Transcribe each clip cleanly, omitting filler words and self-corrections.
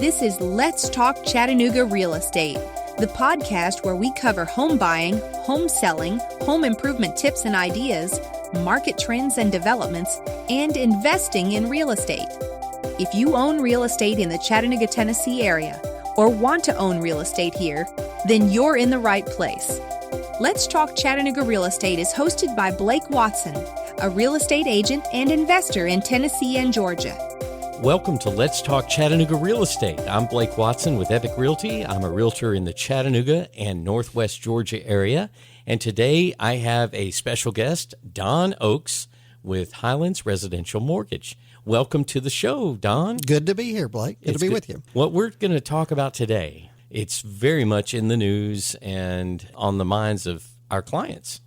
This is Let's Talk Chattanooga Real Estate, the podcast where we cover home buying, home selling, home improvement tips and ideas, market trends and developments, and investing in real estate. If you own real estate in the Chattanooga, Tennessee area, or want to own real estate here, then you're in the right place. Let's Talk Chattanooga Real Estate is hosted by Blake Watson, a real estate agent and investor in Tennessee and Georgia. Welcome to Let's Talk Chattanooga Real Estate. I'm Blake Watson with Epic Realty. I'm a realtor in the Chattanooga and Northwest Georgia area. And today I have a special guest, Don Oakes with Highlands Residential Mortgage. Welcome to the show, Don. Good to be here, Blake. Good to be with you. What we're going to talk about today, it's very much in the news and on the minds of our clients,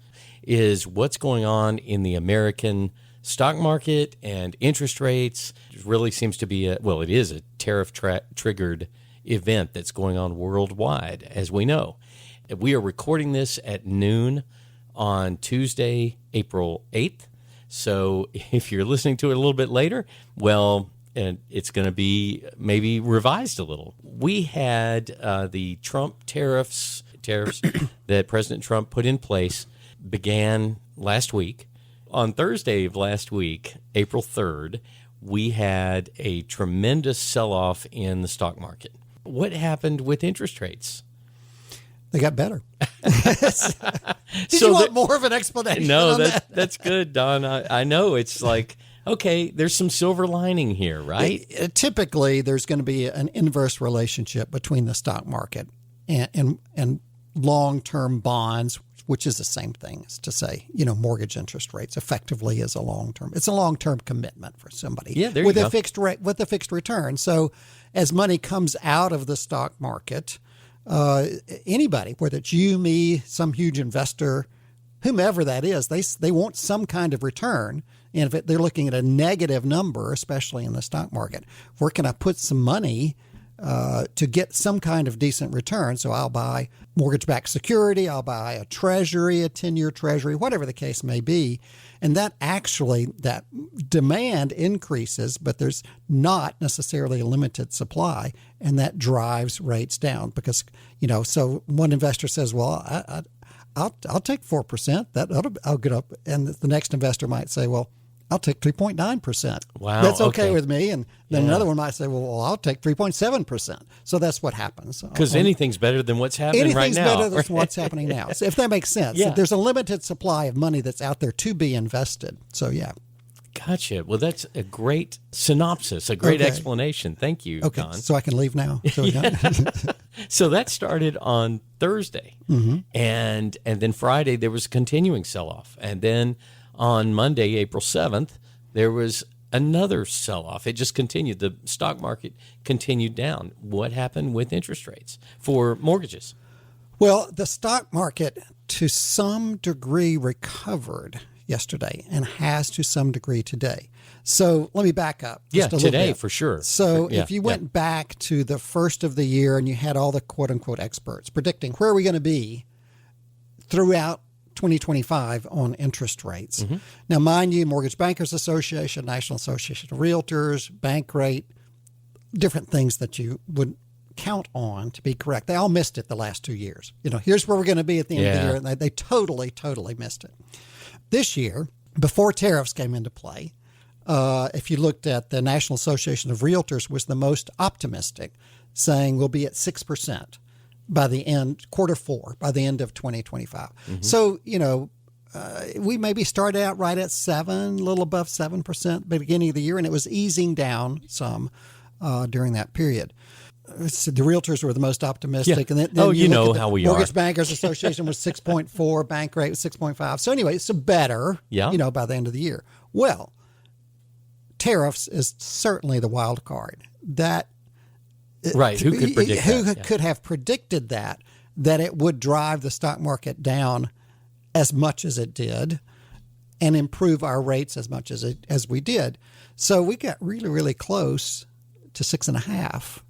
is what's going on in the American stock market and interest rates. It really seems to be it is a tariff-triggered event that's going on worldwide, as we know. We are recording this at noon on Tuesday, April 8th. So if you're listening to it a little bit later, and it's going to be maybe revised a little. We had the Trump tariffs that President Trump put in place began last week. On Thursday of last week, April 3rd, we had a tremendous sell-off in the stock market. What happened with interest rates? They got better. Did you want more of an explanation? No, that's good, Don. I know it's like, okay, there's some silver lining here, right? Typically, there's going to be an inverse relationship between the stock market and long-term bonds, which is the same thing as to say, mortgage interest rates effectively is a long-term commitment for somebody with a fixed rate, with a fixed return. So as money comes out of the stock market, anybody, whether it's you, me, some huge investor, whomever that is, they want some kind of return. And if they're looking at a negative number, especially in the stock market, where can I put some money to get some kind of decent return? So I'll buy mortgage-backed security, I'll buy a treasury, a 10-year treasury, whatever the case may be. And that demand increases, but there's not necessarily a limited supply, and that drives rates down because, so one investor says, well, I'll take 4%, I'll get up. And the next investor might say, well, I'll take 3.9%. Wow. That's okay with me. And then another one might say, well, I'll take 3.7%. So that's what happens. Because anything's better than what's happening right now. Anything's better than what's happening now. So if that makes sense. Yeah. There's a limited supply of money that's out there to be invested. So, yeah. Gotcha. Well, that's a great synopsis, a great explanation. Thank you, Okay, Don. so I can leave now. So that started on Thursday. Mm-hmm. And then Friday, there was a continuing sell-off. And then on Monday, April 7th, there was another sell-off. It just continued. The stock market continued down. What happened with interest rates for mortgages? Well, the stock market, to some degree, recovered yesterday and has to some degree today. So let me back up just a little today bit. For sure. So if you went back to the first of the year and you had all the quote-unquote experts predicting where are we going to be throughout 2025 on interest rates. Mm-hmm. Now, mind you, Mortgage Bankers Association, National Association of Realtors, bank rate, different things that you would count on to be correct. They all missed it the last 2 years. Here's where we're going to be at the end of the year. And they totally missed it. This year, before tariffs came into play, if you looked at the National Association of Realtors was the most optimistic, saying we'll be at 6%. By the end, quarter four, by the end of 2025. Mm-hmm. So, we maybe started out right at 7, a little above 7% at the beginning of the year, and it was easing down some during that period. So the realtors were the most optimistic. Yeah. And then you know how we are. Mortgage Bankers Association was 6.4, bank rate was 6.5. So anyway, it's better, by the end of the year. Well, tariffs is certainly the wild card. Right. Who could predict Who could have predicted that it would drive the stock market down as much as it did and improve our rates as much as we did? So we got really, really close to 6.5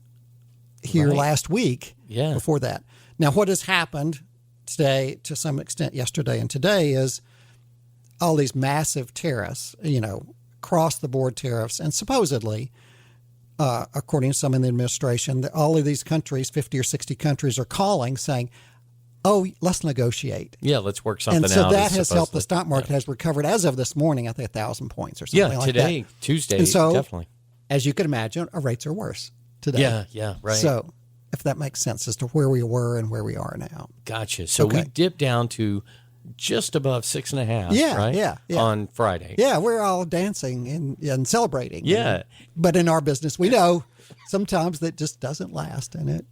here last week before that. Now, what has happened today, to some extent yesterday and today, is all these massive tariffs, across the board tariffs, and supposedly according to some in the administration, that all of these countries, 50 or 60 countries, are calling saying, oh, let's negotiate. Yeah, let's work something out. And so that has helped. The stock market has recovered as of this morning, I think 1,000 points or something like that. Yeah, today, Tuesday, and so, definitely. As you can imagine, our rates are worse today. Yeah, right. So if that makes sense as to where we were and where we are now. Gotcha. So we dipped down to just above 6.5, right? Yeah. On Friday. Yeah, we're all dancing and celebrating. Yeah. But in our business, we know sometimes that just doesn't last, and it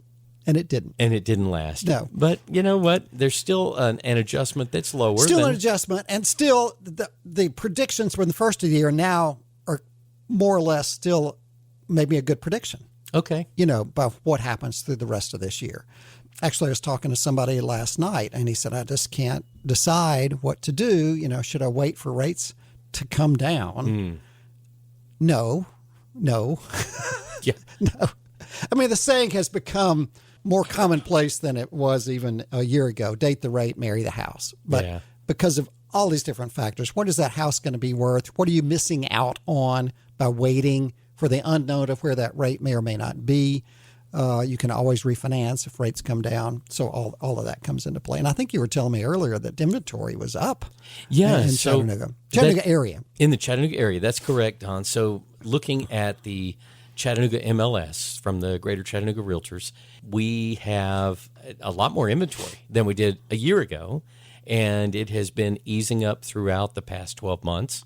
didn't. And it didn't last. No. But you know what? There's still an adjustment that's lower. Still an adjustment, and still the predictions from the first of the year now are more or less still maybe a good prediction. Okay. About what happens through the rest of this year. Actually, I was talking to somebody last night, and he said, I just can't decide what to do. Should I wait for rates to come down? No. Yeah. No. I mean, the saying has become more commonplace than it was even a year ago. Date the rate, marry the house. But because of all these different factors, what is that house going to be worth? What are you missing out on by waiting for the unknown of where that rate may or may not be? You can always refinance if rates come down. So all of that comes into play. And I think you were telling me earlier that inventory was up in Chattanooga. Chattanooga area. In the Chattanooga area. That's correct, Don. So looking at the Chattanooga MLS from the Greater Chattanooga Realtors, we have a lot more inventory than we did a year ago. And it has been easing up throughout the past 12 months.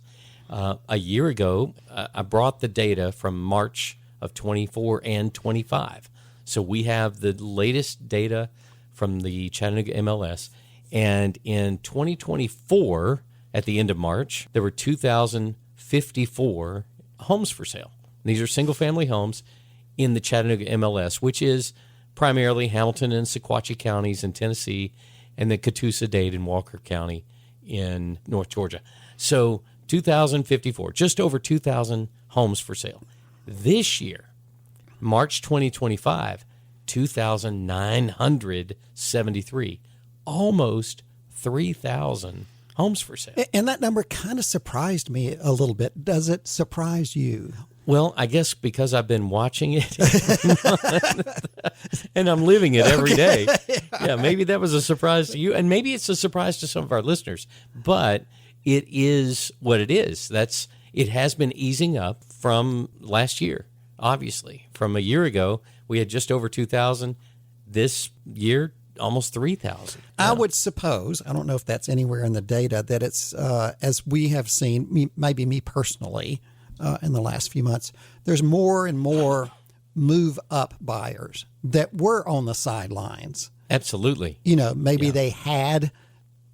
A year ago, I brought the data from March of 24 and 25. So we have the latest data from the Chattanooga MLS. And in 2024, at the end of March, there were 2,054 homes for sale. These are single-family homes in the Chattanooga MLS, which is primarily Hamilton and Sequatchie counties in Tennessee, and then Catoosa, Dade, and Walker County in North Georgia. So 2,054, just over 2,000 homes for sale. This year, March 2025, 2,973, almost 3,000 homes for sale. And that number kind of surprised me a little bit. Does it surprise you? Well, I guess because I've been watching it and I'm living it every day. Yeah, maybe that was a surprise to you, and maybe it's a surprise to some of our listeners, but it is what it is. It has been easing up from last year, obviously. From a year ago, we had just over 2,000. This year, almost 3,000. I would suppose, I don't know if that's anywhere in the data, that it's, as we have seen, maybe me personally, in the last few months, there's more and more move-up buyers that were on the sidelines. Absolutely. Maybe they had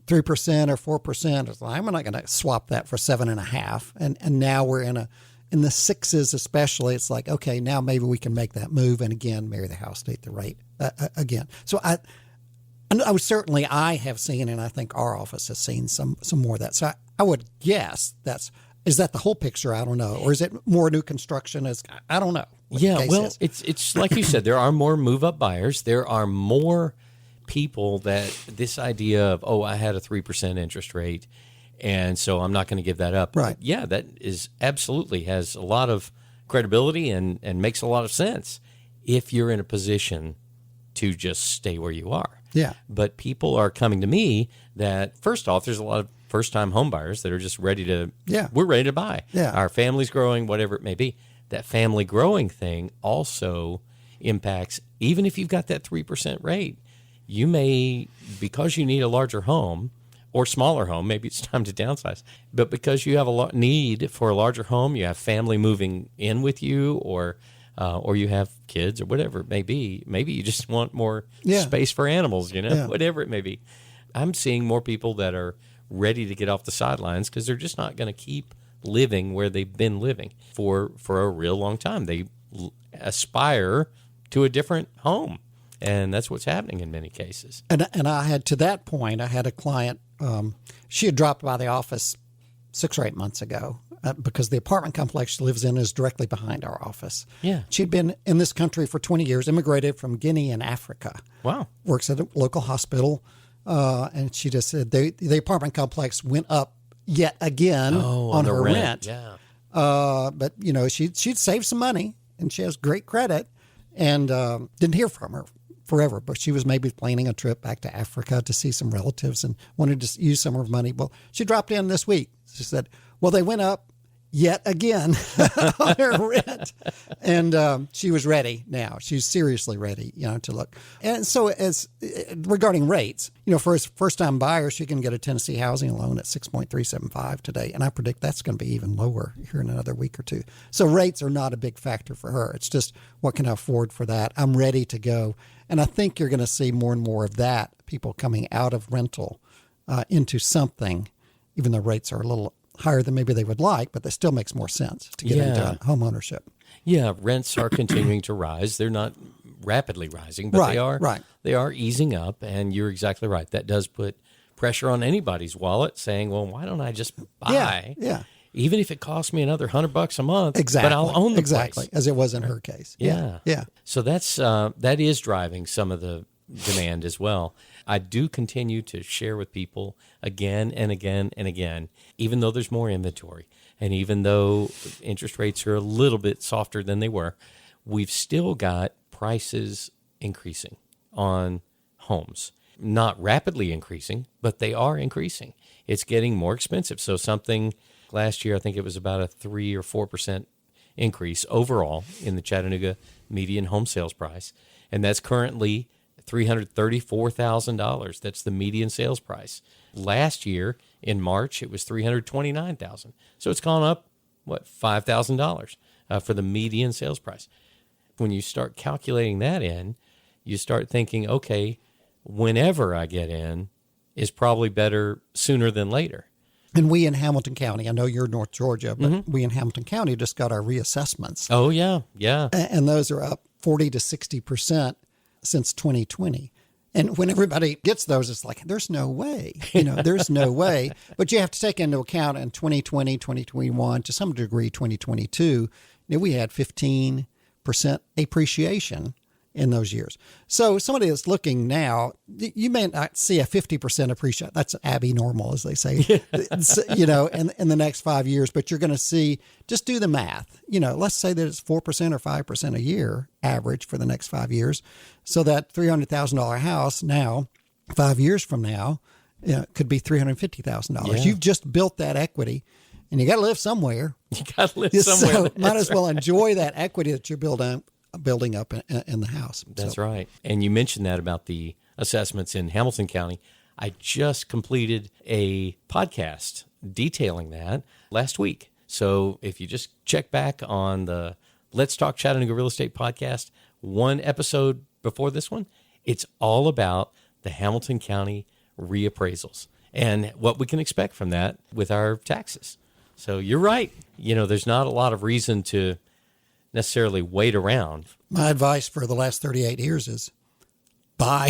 3% or 4%. It's like, I'm not going to swap that for 7.5%. And now we're in the sixes, especially. It's like, okay, now maybe we can make that move and again marry the house, date the rate again. So I have seen, and I think our office has seen some more of that. So I would guess is that the whole picture? I don't know. Or is it more new construction? I don't know. Yeah, well, it's like you said, there are more move-up buyers. There are more people that this idea of, I had a 3% interest rate, and so I'm not going to give that up. Right. Yeah, that is absolutely has a lot of credibility and makes a lot of sense if you're in a position to just stay where you are. Yeah. But people are coming to me that, first off, there's a lot of first-time home buyers that are just ready to, we're ready to buy. Yeah. Our family's growing, whatever it may be. That family growing thing also impacts, even if you've got that 3% rate, you may, because you need a larger home or smaller home, maybe it's time to downsize, but because you have a need for a larger home, you have family moving in with you, or you have kids or whatever it may be, maybe you just want more space for animals, whatever it may be. I'm seeing more people that are ready to get off the sidelines because they're just not going to keep living where they've been living for a real long time. They aspire to a different home, and that's what's happening in many cases. And I had, to that point, I had a client, she had dropped by the office 6 or 8 months ago because the apartment complex she lives in is directly behind our office. Yeah. She'd been in this country for 20 years, immigrated from Guinea and Africa. Wow. Works at a local hospital. And she just said the apartment complex went up yet again on her rent. Yeah. But she'd saved some money, and she has great credit, and didn't hear from her forever, but she was maybe planning a trip back to Africa to see some relatives and wanted to use some of her money. Well, she dropped in this week. She said, well, they went up yet again on her rent. And she was ready now. She's seriously ready, to look. And so as regarding rates, for a first-time buyer, she can get a Tennessee housing loan at 6.375 today. And I predict that's going to be even lower here in another week or two. So rates are not a big factor for her. It's just, what can I afford for that? I'm ready to go. And I think you're going to see more and more of that, people coming out of rental into something, even though rates are a little higher than maybe they would like, but that still makes more sense to get into home ownership. Yeah, rents are continuing to rise. They're not rapidly rising, but they are easing up, and you're exactly right. That does put pressure on anybody's wallet, saying, well, why don't I just buy? Yeah. Even if it costs me another $100 a month, exactly. but I'll own the place. As it was in her case. Yeah. So that is driving some of the demand as well. I do continue to share with people again and again and again, even though there's more inventory and even though interest rates are a little bit softer than they were, we've still got prices increasing on homes. Not rapidly increasing, but they are increasing. It's getting more expensive. So something last year, I think it was about a 3 or 4% increase overall in the Chattanooga median home sales price. And that's currently $334,000. That's the median sales price. Last year in March, it was $329,000. So it's gone up, $5,000 for the median sales price. When you start calculating that in, you start thinking, okay, whenever I get in is probably better sooner than later. And we in Hamilton County, I know you're North Georgia, but we in Hamilton County just got our reassessments. Oh, yeah. And those are up 40 to 60% since 2020. And when everybody gets those, it's like, there's no way, there's no way. But you have to take into account in 2020, 2021, to some degree, 2022, we had 15% appreciation in those years. So somebody that's looking now, you may not see a 50% appreciation. That's abnormal, as they say, in the next 5 years, but you're going to see, just do the math. Let's say that it's 4% or 5% a year average for the next 5 years. So that $300,000 house now, 5 years from now, could be $350,000. Yeah. You've just built that equity, and you got to live somewhere. You got to live somewhere. So might as well enjoy that equity that you're building up in the house. That's right. And you mentioned that about the assessments in Hamilton County. I just completed a podcast detailing that last week. So if you just check back on the Let's Talk Chattanooga Real Estate podcast, one episode before this one, it's all about the Hamilton County reappraisals and what we can expect from that with our taxes. So you're right. There's not a lot of reason to necessarily wait around. My advice for the last 38 years is buy.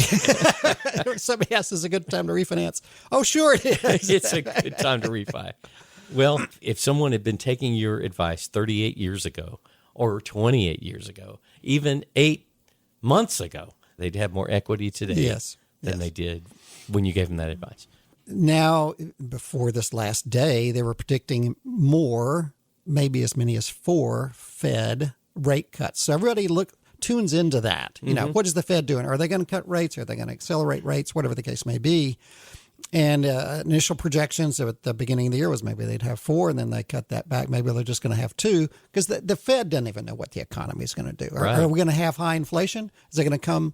Somebody asks, is it a good time to refinance? Oh, sure it is. It's a good time to refi. Well, if someone had been taking your advice 38 years ago or 28 years ago, even 8 months ago, they'd have more equity today than they did when you gave them that advice. Now, before this last day, they were predicting more, maybe as many as 4 Fed rate cuts. So everybody tunes into that. What is the Fed doing? Are they going to cut rates? Are they going to accelerate rates? Whatever the case may be. And initial projections at the beginning of the year was maybe they'd have 4, and then they cut that back. Maybe they're just going to have 2, because the Fed doesn't even know what the economy is going to do. Are we going to have high inflation? Is it going to come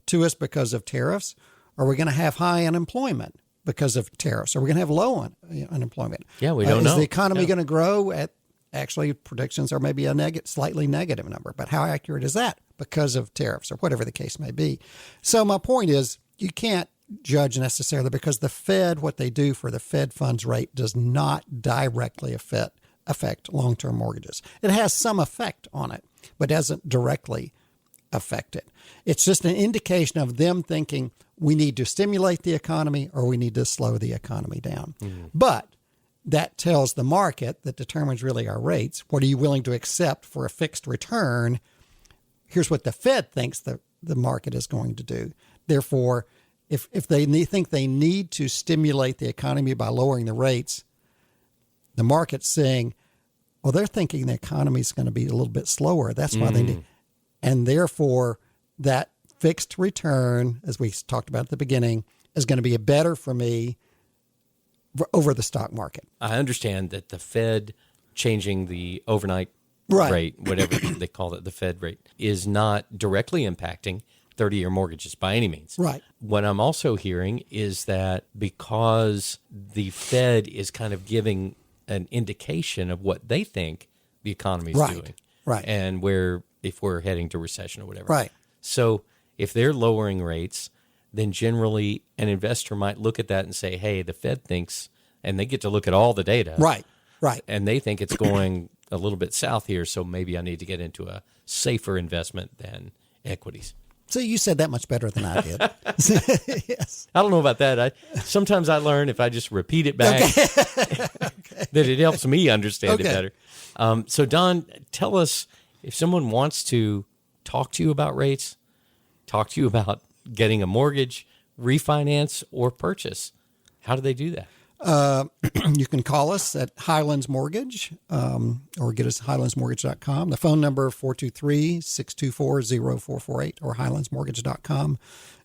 to us because of tariffs? Are we going to have high unemployment because of tariffs? Are we going to have low unemployment? Yeah, we don't know. Is the economy going to grow at, actually, predictions are maybe a slightly negative number, but how accurate is that because of tariffs or whatever the case may be? So my point is, you can't judge necessarily, because the Fed, what they do for the Fed funds rate does not directly affect long-term mortgages. It has some effect on it, but doesn't directly affect it. It's just an indication of them thinking we need to stimulate the economy or we need to slow the economy down. But that tells the market, that determines really our rates. What are you willing to accept for a fixed return? Here's what the Fed thinks the market is going to do. Therefore, if they think they need to stimulate the economy by lowering the rates, the market's saying, Well, they're thinking the economy is going to be a little bit slower. That's why they need, and therefore that fixed return, as we talked about at the beginning, is going to be better for me over the stock market. I understand that the Fed changing the overnight Right. rate, whatever they call it, the Fed rate, is not directly impacting 30-year mortgages by any means. Right. What I'm also hearing is that because the Fed is kind of giving an indication of what they think the economy is doing, Right. and if we're heading to recession or whatever. Right. So if they're lowering rates, then generally an investor might look at that and say, hey, the Fed thinks, and they get to look at all the data. Right. Right. And they think it's going a little bit south here, so maybe I need to get into a safer investment than equities. So you said that much better than I did. Yes. I don't know about that. Sometimes I learn if I just repeat it back that it helps me understand it better. So Don, tell us, if someone wants to talk to you about rates, talk to you about getting a mortgage, refinance, or purchase, how do they do that? You can call us at Highlands Mortgage or get us at highlandsmortgage.com. The phone number 423-624-0448 or highlandsmortgage.com.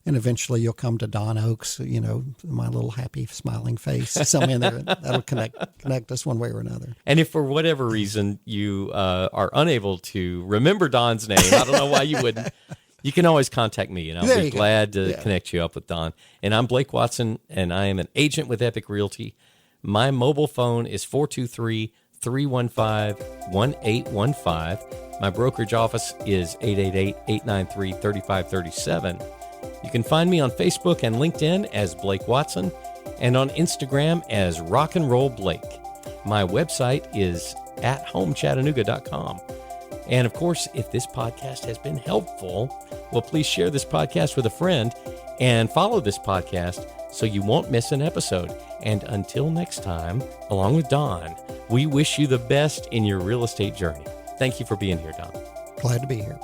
And eventually you'll come to Don Oaks, my little happy smiling face. Somewhere in there that'll connect us one way or another. And if for whatever reason you are unable to remember Don's name, I don't know why you wouldn't, you can always contact me, and I'll be glad to connect you up with Don. And I'm Blake Watson, and I am an agent with Epic Realty. My mobile phone is 423-315-1815. My brokerage office is 888-893-3537. You can find me on Facebook and LinkedIn as Blake Watson, and on Instagram as Rock and Roll Blake. My website is at homechattanooga.com. And of course, if this podcast has been helpful, well, please share this podcast with a friend and follow this podcast so you won't miss an episode. And until next time, along with Don, we wish you the best in your real estate journey. Thank you for being here, Don. Glad to be here.